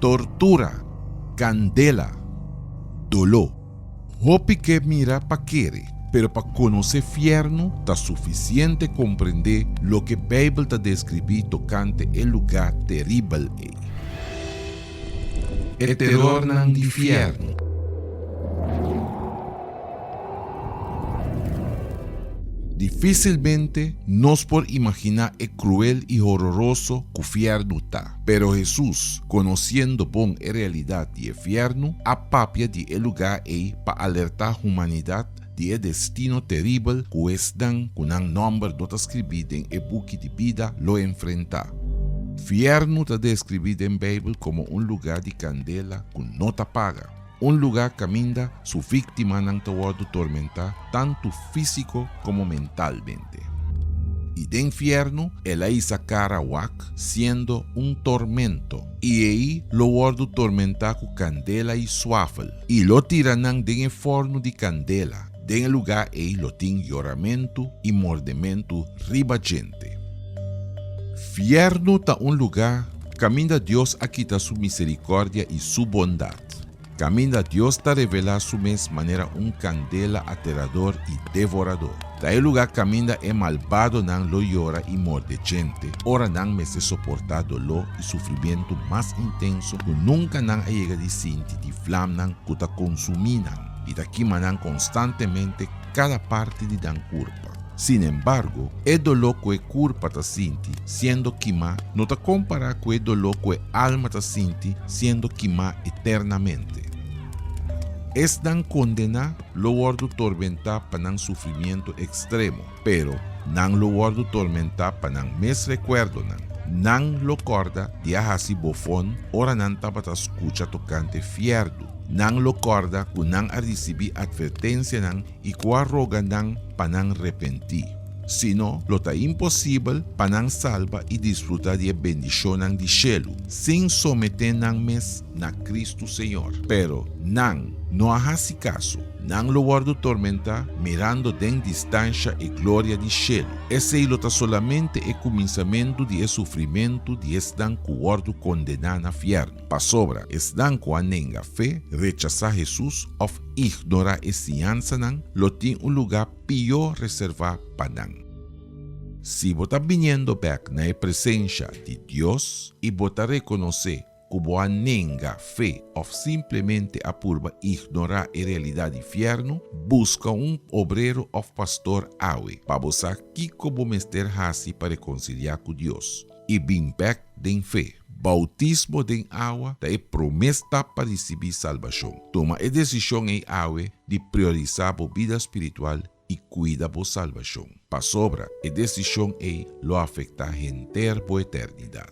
tortura, candela, dolor. Hopi que mira pa querer, pero para conocer infierno está suficiente comprender lo que la Biblia está describe tocante el lugar terrible. El terror del infierno. Difícilmente nos por imaginar el cruel y horroroso que el infierno está. Pero Jesús, conociendo bon la realidad del infierno, apapia de el lugar para alertar a la humanidad de el destino terrible que están con un nombre no escrito en el buque de vida lo enfrenta. Infierno está descrito en la Biblia como un lugar de candela que no te apaga. Un lugar que camina su víctima en tormenta tanto físico como mentalmente. Y de infierno, el ahí sacara wak siendo un tormento. Y ahí lo guardo tormenta con candela y suafel. Y lo tiranan de en forno de candela. De en lugar ahí lo tin lloramento y mordimento ribagente. Infierno ta un lugar, camina Dios a quitar su misericordia y su bondad. Camina Dios a revelar su manera un candela aterrador y devorador. Da el lugar camina el malvado nan lo llora y morde gente. Ora nan me se soportar dolor y sufrimiento más intenso que nunca nan llega de sinti de flam nan que ta consuminan. Y da quimanan constantemente cada parte de dan culpa. Sin embargo, el dolor que culpa ta sinti siendo quima no te compara con el dolor que alma ta sinti siendo quima eternamente. Es dan condena lo guardo tormenta para un sufrimiento extremo, pero nan lo guardo tormenta para un mes recuerdo nan lo corda de hasi bofón ora nan tabata escucha tocante fierdo. Nan lo corda que nan a recibir advertencia nan y que roga nan para nan repentir. Si no, lo está imposible para nan salva y disfrutar de bendición nan de cielo, sin someter nan mes na Cristo Señor. Pero nan no hace caso, nan lo guardo tormenta mirando de distancia y gloria de cielo. Ese lo está solamente el comenzamiento de sufrimiento de están que guardo condenan a infierno. Pa sobra, están que anenga fe, rechazar Jesús o ignorar enseñanza nan, lo tiene un lugar peor reservado para nan. Si vos estás viniendo back na presencia de Dios y vos te reconocer que vos anenga fe o simplemente apurba ignorar la realidad del infierno, busca un obrero o pastor awe para vos aquí como mester hasi para reconciliar con Dios y bin back de fe. Bautismo de agua es promesa para recibir salvación. Toma la decisión en agua de priorizar la vida espiritual y cuida la salvación. Para sobra, la decisión lo afecta a gente por eternidad.